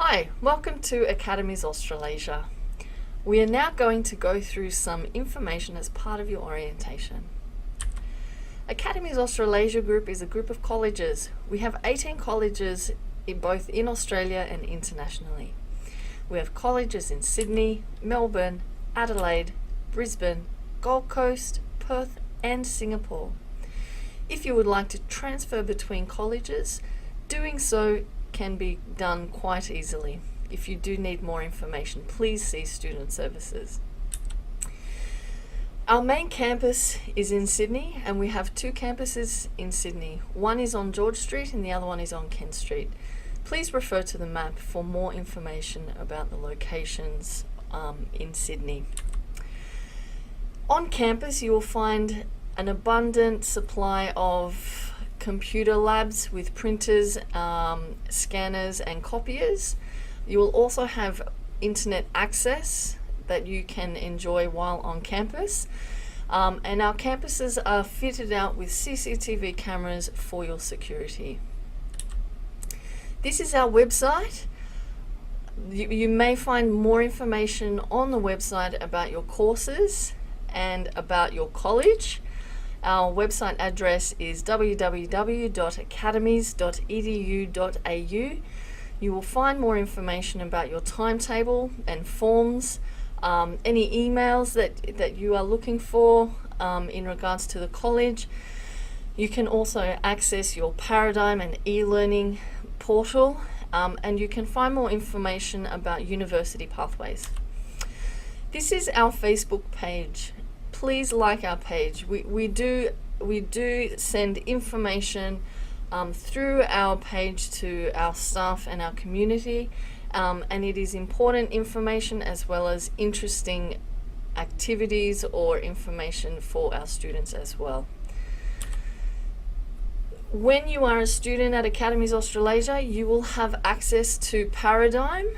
Hi, welcome to Academies Australasia. We are now going to go through some information as part of your orientation. Academies Australasia Group is a group of colleges. We have 18 colleges both in Australia and internationally. We have colleges in Sydney, Melbourne, Adelaide, Brisbane, Gold Coast, Perth and Singapore. If you would like to transfer between colleges, doing so can be done quite easily. If you do need more information, please see Student Services. Our main campus is in Sydney, and we have two campuses in Sydney. One is on George Street and the other one is on Kent Street. Please refer to the map for more information about the locations in Sydney. On campus you will find an abundant supply of computer labs with printers, scanners and copiers. You will also have internet access that you can enjoy while on campus. And our campuses are fitted out with CCTV cameras for your security. This is our website. You may find more information on the website about your courses and about your college. Our website address is www.academies.edu.au. You will find more information about your timetable and forms, any emails that you are looking for in regards to the college. You can also access your Paradigm and e-learning portal, and you can find more information about university pathways. This is our Facebook page. Please like our page. We do send information through our page to our staff and our community, and it is important information as well as interesting activities or information for our students as well. When you are a student at Academies Australasia, you will have access to Paradigm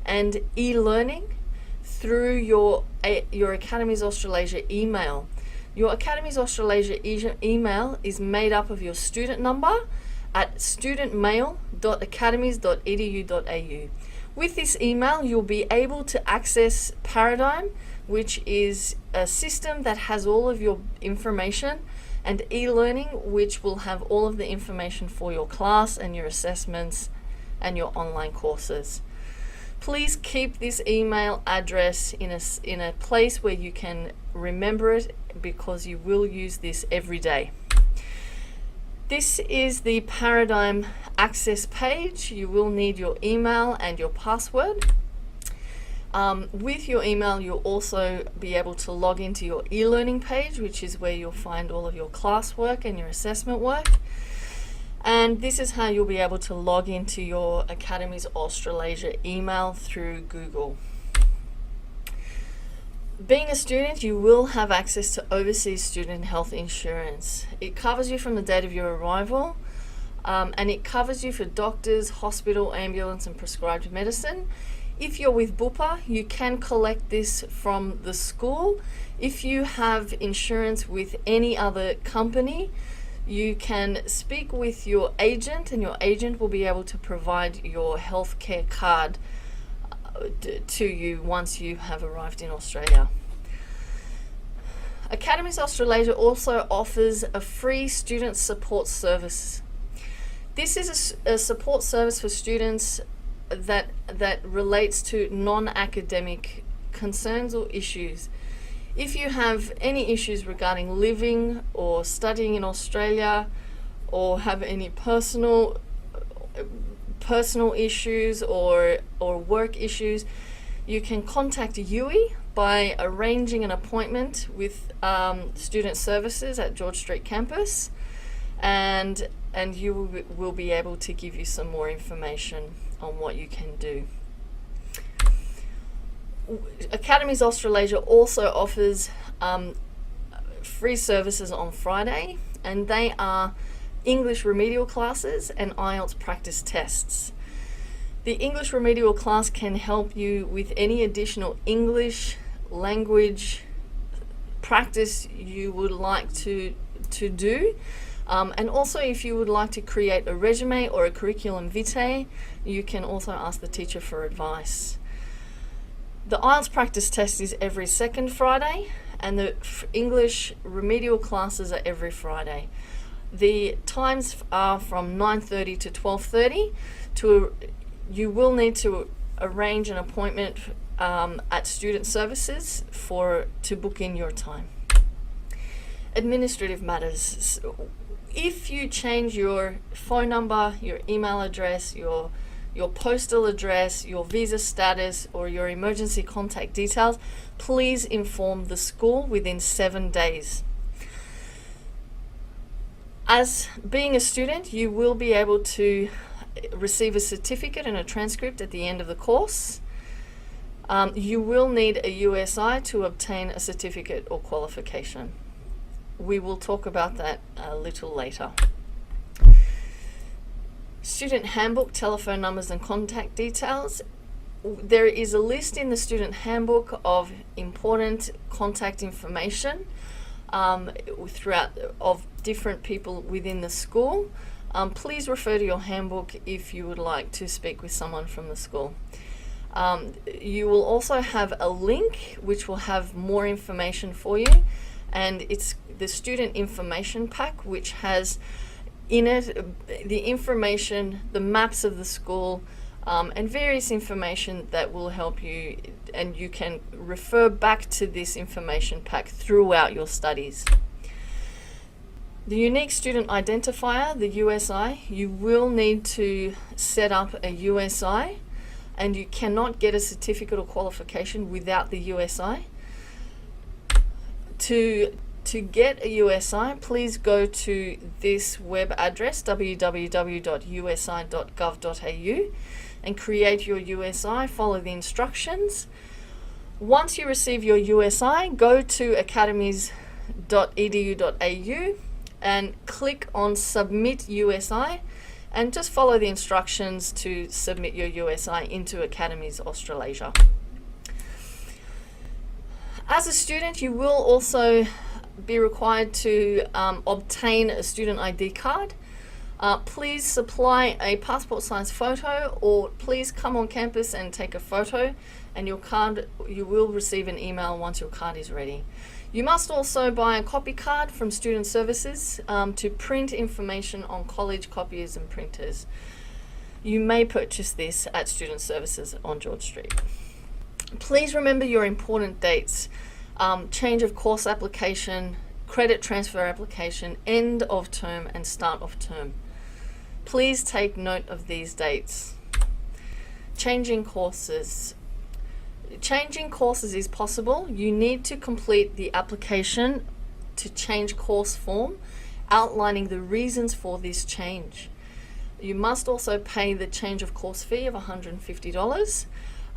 and e-learning through your Academies Australasia email. Your Academies Australasia email is made up of your student number at studentmail.academies.edu.au. With this email, you'll be able to access Paradigm, which is a system that has all of your information, and e-learning, which will have all of the information for your class and your assessments and your online courses. Please keep this email address in a place where you can remember it, because you will use this every day. This is the Paradigm access page. You will need your email and your password. With your email, you'll also be able to log into your e-learning page, which is where you'll find all of your classwork and your assessment work. And this is how you'll be able to log into your Academies Australasia email through Google. Being a student, you will have access to overseas student health insurance. It covers you from the date of your arrival, and it covers you for doctors, hospital, ambulance and prescribed medicine. If you're with Bupa, you can collect this from the school. If you have insurance with any other company, you can speak with your agent, and your agent will be able to provide your healthcare card to you once you have arrived in Australia. Academies Australasia also offers a free student support service. This is a support service for students that relates to non-academic concerns or issues. If you have any issues regarding living or studying in Australia, or have any personal issues or work issues, you can contact UE by arranging an appointment with Student Services at George Street campus, and you will be able to give you some more information on what you can do. Academies Australasia also offers free services on Friday, and they are English remedial classes and IELTS practice tests. The English remedial class can help you with any additional English language practice you would like to do. And also, if you would like to create a resume or a curriculum vitae, you can also ask the teacher for advice. The IELTS practice test is every second Friday, and the English remedial classes are every Friday. The times are from 9:30 to 12:30. You will need to arrange an appointment at Student Services to book in your time. Administrative matters. If you change your phone number, your email address, your postal address, your visa status, or your emergency contact details, please inform the school within 7 days. As being a student, you will be able to receive a certificate and a transcript at the end of the course. You will need a USI to obtain a certificate or qualification. We will talk about that a little later. Student handbook, telephone numbers and contact details. There is a list in the student handbook of important contact information of different people within the school. Please refer to your handbook if you would like to speak with someone from the school. You will also have a link which will have more information for you, and it's the student information pack, which has in it the information, the maps of the school, and various information that will help you, and you can refer back to this information pack throughout your studies. The unique student identifier, the USI, you will need to set up a USI, and you cannot get a certificate or qualification without the USI. To get a USI, please go to this web address, www.usi.gov.au, and create your USI. Follow the instructions. Once you receive your USI, go to academies.edu.au and click on Submit USI, and just follow the instructions to submit your USI into Academies Australasia. As a student, you will also be required to obtain a student ID card. Please supply a passport size photo, or please come on campus and take a photo, and you will receive an email once your card is ready. You must also buy a copy card from Student Services to print information on college copiers and printers. You may purchase this at Student Services on George Street. Please remember your important dates. Change of course application, credit transfer application, end of term and start of term. Please take note of these dates. Changing courses. Changing courses is possible. You need to complete the application to change course form, outlining the reasons for this change. You must also pay the change of course fee of $150.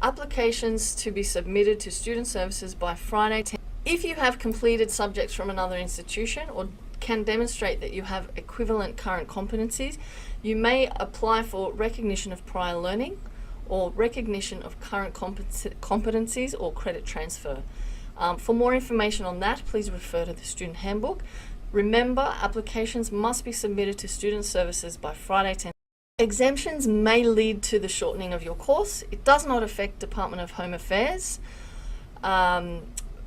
Applications to be submitted to Student Services by Friday 10. If you have completed subjects from another institution or can demonstrate that you have equivalent current competencies, you may apply for recognition of prior learning or recognition of current competencies or credit transfer. For more information on that, please refer to the student handbook. Remember, applications must be submitted to Student Services by Friday 10. Exemptions may lead to the shortening of your course. It does not affect Department of Home Affairs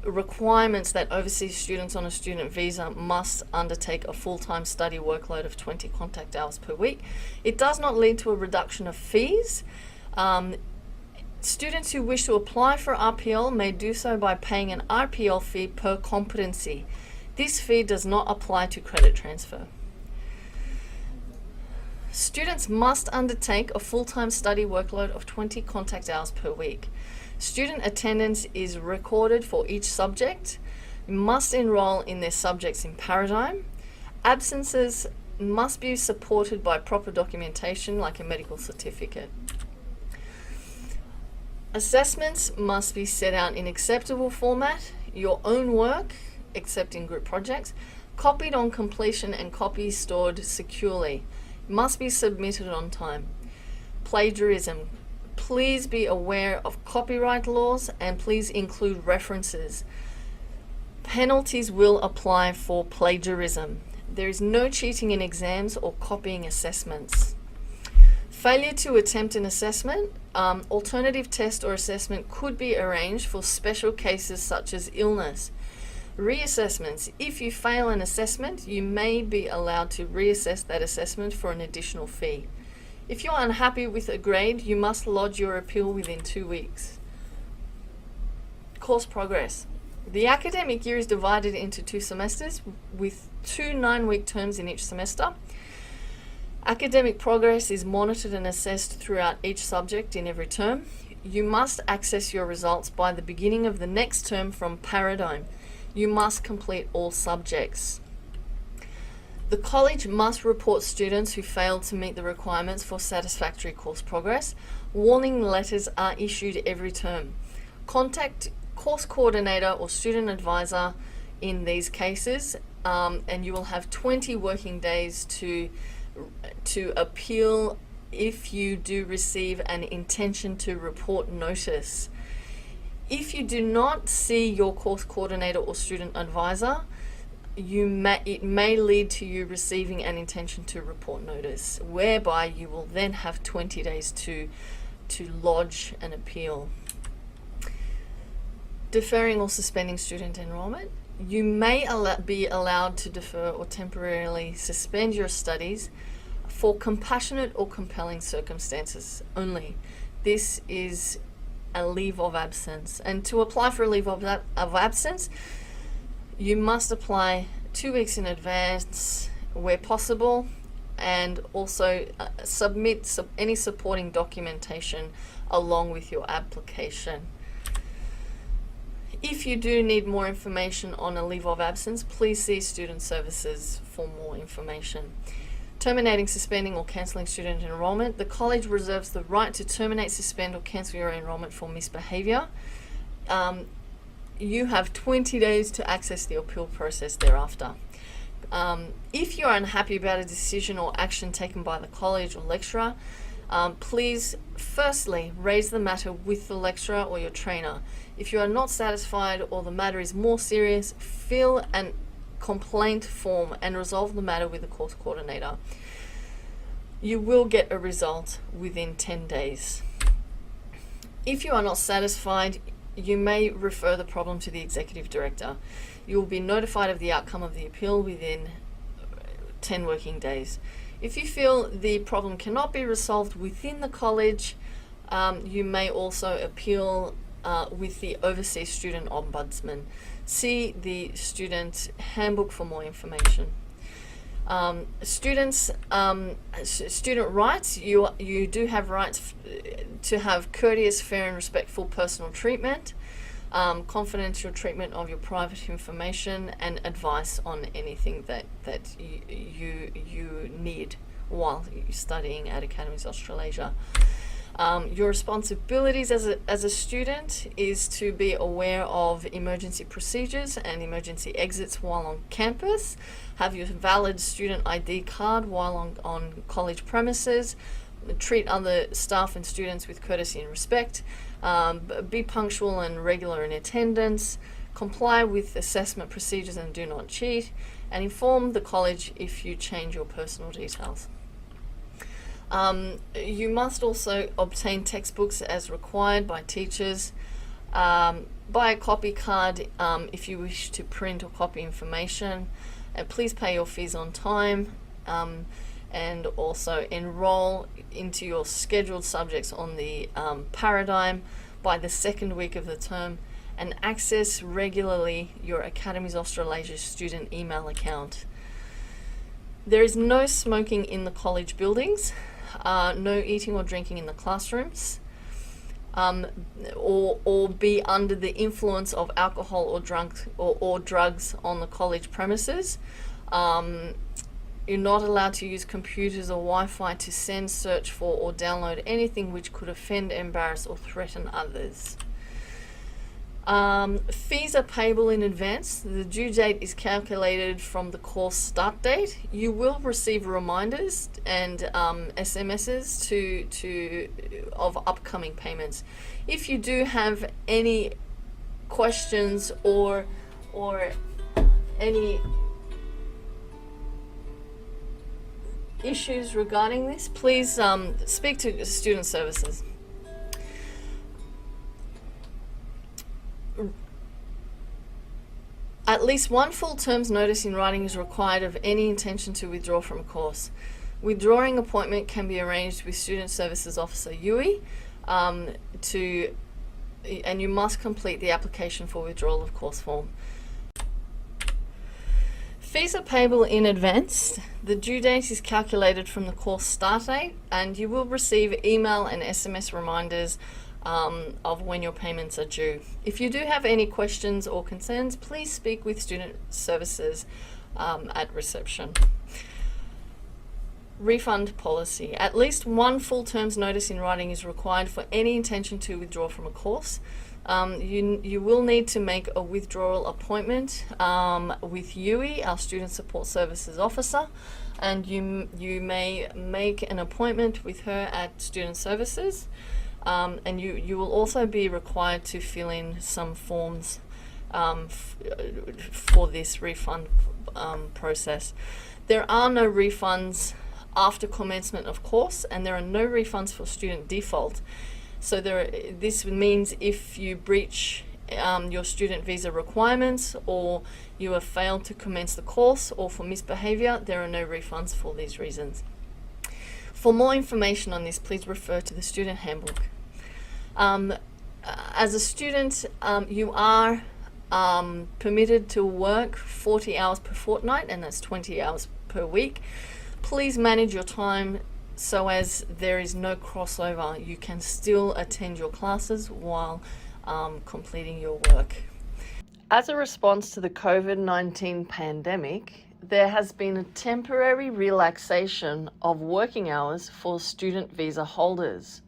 requirements that overseas students on a student visa must undertake a full-time study workload of 20 contact hours per week. It does not lead to a reduction of fees. Students who wish to apply for RPL may do so by paying an RPL fee per competency. This fee does not apply to credit transfer. Students must undertake a full-time study workload of 20 contact hours per week. Student attendance is recorded for each subject. You must enroll in their subjects in Paradigm. Absences must be supported by proper documentation like a medical certificate. Assessments must be set out in acceptable format, your own work, except in group projects, copied on completion and copies stored securely. Must be submitted on time. Plagiarism. Please be aware of copyright laws and please include references. Penalties will apply for plagiarism. There is no cheating in exams or copying assessments. Failure to attempt an assessment, alternative test or assessment could be arranged for special cases such as illness. Reassessments. If you fail an assessment, you may be allowed to reassess that assessment for an additional fee. If you're unhappy with a grade, you must lodge your appeal within 2 weeks. Course progress. The academic year is divided into 2 semesters with 2 9-week terms in each semester. Academic progress is monitored and assessed throughout each subject in every term. You must access your results by the beginning of the next term from Paradigm. You must complete all subjects. The college must report students who fail to meet the requirements for satisfactory course progress. Warning letters are issued every term. Contact course coordinator or student advisor in these cases, and you will have 20 working days to appeal if you do receive an intention to report notice. If you do not see your course coordinator or student advisor, it may lead to you receiving an intention to report notice, whereby you will then have 20 days to lodge an appeal. Deferring or suspending student enrollment. You may be allowed to defer or temporarily suspend your studies for compassionate or compelling circumstances only. This is a leave of absence. And to apply for a leave of absence, you must apply 2 weeks in advance where possible, and also submit any supporting documentation along with your application. If you do need more information on a leave of absence, please see Student Services for more information. Terminating, suspending, or cancelling student enrollment. The college reserves the right to terminate, suspend, or cancel your enrollment for misbehaviour. You have 20 days to access the appeal process thereafter. If you're unhappy about a decision or action taken by the college or lecturer, please firstly raise the matter with the lecturer or your trainer. If you are not satisfied or the matter is more serious, fill an complaint form and resolve the matter with the course coordinator. You will get a result within 10 days. If you are not satisfied, you may refer the problem to the executive director. You will be notified of the outcome of the appeal within 10 working days. If you feel the problem cannot be resolved within the college, you may also appeal with the Overseas Student Ombudsman. See the student handbook for more information. Student rights. You do have rights to have courteous, fair, and respectful personal treatment, confidential treatment of your private information, and advice on anything that you need while you're studying at Academies Australasia. Your responsibilities as a student is to be aware of emergency procedures and emergency exits while on campus, have your valid student ID card while on college premises, treat other staff and students with courtesy and respect, be punctual and regular in attendance, comply with assessment procedures and do not cheat, and inform the college if you change your personal details. You must also obtain textbooks as required by teachers. Buy a copy card if you wish to print or copy information. Please pay your fees on time, and also enroll into your scheduled subjects on the Paradigm by the 2nd week of the term, and access regularly your Academies Australasia student email account. There is no smoking in the college buildings. No eating or drinking in the classrooms, or be under the influence of alcohol or drugs on the college premises. You're not allowed to use computers or Wi-Fi to send, search for, or download anything which could offend, embarrass, or threaten others. Fees are payable in advance. The due date is calculated from the course start date. You will receive reminders and SMSs of upcoming payments. If you do have any questions or any issues regarding this, please speak to student services. At least one full term's notice in writing is required of any intention to withdraw from a course. Withdrawing appointment can be arranged with Student Services Officer Yui, and you must complete the application for withdrawal of course form. Fees are payable in advance. The due date is calculated from the course start date, and you will receive email and SMS reminders of when your payments are due. If you do have any questions or concerns, please speak with Student Services at reception. Refund policy. At least one full term's notice in writing is required for any intention to withdraw from a course. You will need to make a withdrawal appointment with Yui, our Student Support Services Officer, and you may make an appointment with her at Student Services, and you will also be required to fill in some forms for this refund process. There are no refunds after commencement of course, and there are no refunds for student default. So this means if you breach your student visa requirements, or you have failed to commence the course, or for misbehavior, there are no refunds for these reasons. For more information on this, please refer to the student handbook. As a student, you are permitted to work 40 hours per fortnight, and that's 20 hours per week. Please manage your time so as there is no crossover. You can still attend your classes while completing your work. As a response to the COVID-19 pandemic, there has been a temporary relaxation of working hours for student visa holders.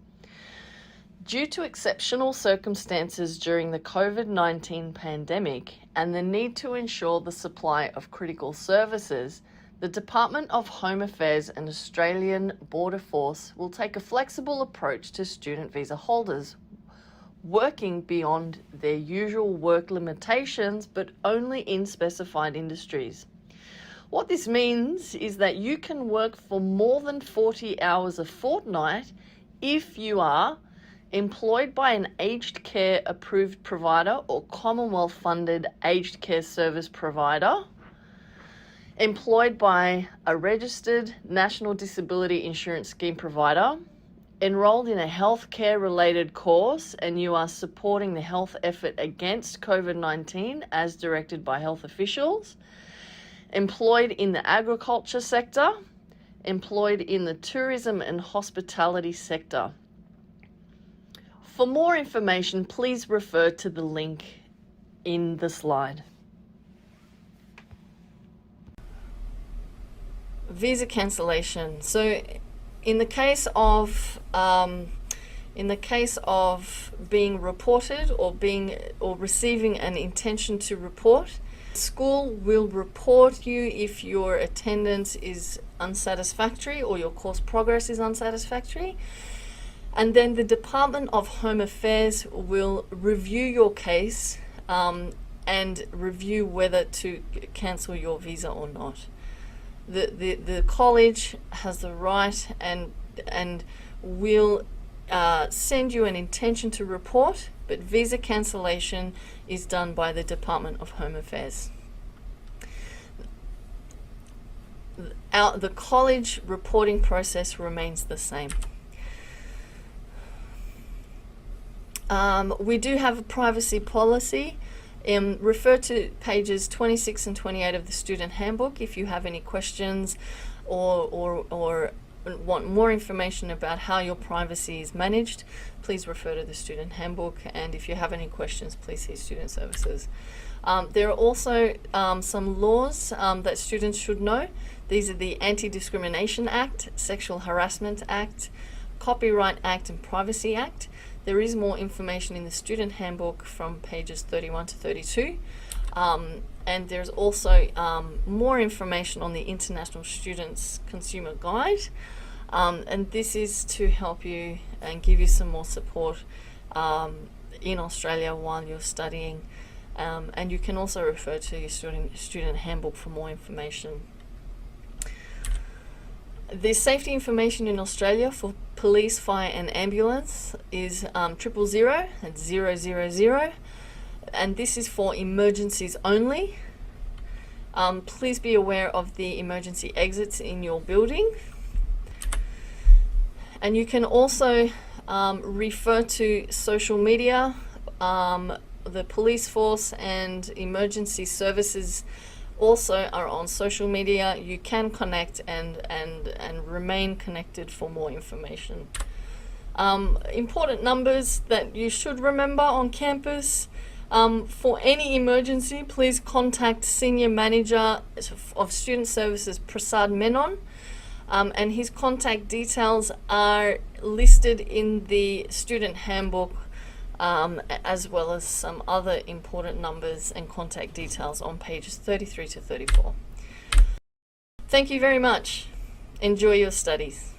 Due to exceptional circumstances during the COVID-19 pandemic and the need to ensure the supply of critical services, the Department of Home Affairs and Australian Border Force will take a flexible approach to student visa holders, working beyond their usual work limitations, but only in specified industries. What this means is that you can work for more than 40 hours a fortnight if you are employed by an aged care approved provider or Commonwealth funded aged care service provider, employed by a registered National Disability Insurance Scheme provider, enrolled in a healthcare related course, and you are supporting the health effort against COVID-19 as directed by health officials, employed in the agriculture sector, employed in the tourism and hospitality sector. For more information, please refer to the link in the slide. Visa cancellation. So in the case of being reported or receiving an intention to report, school will report you if your attendance is unsatisfactory or your course progress is unsatisfactory, and then the Department of Home Affairs will review your case and review whether to cancel your visa or not. The college has the right and will send you an intention to report, but visa cancellation is done by the Department of Home Affairs. The college reporting process remains the same. We do have a privacy policy. Refer to pages 26 and 28 of the student handbook if you have any questions or want more information about how your privacy is managed. Please refer to the student handbook, and if you have any questions, please see Student Services. There are also some laws that students should know. These are the Anti-Discrimination Act, Sexual Harassment Act, Copyright Act and Privacy Act. There is more information in the student handbook from pages 31 to 32. And there's also more information on the International Students Consumer Guide. And this is to help you and give you some more support in Australia while you're studying. And you can also refer to your student handbook for more information. The safety information in Australia for police, fire and ambulance is 000, that's 000, and this is for emergencies only. Please be aware of the emergency exits in your building. And you can also refer to social media. The police force and emergency services also are on social media. You can connect and remain connected for more information. Important numbers that you should remember on campus. For any emergency, please contact Senior Manager of Student Services Prasad Menon, and his contact details are listed in the student handbook, as well as some other important numbers and contact details on pages 33 to 34. Thank you very much. Enjoy your studies.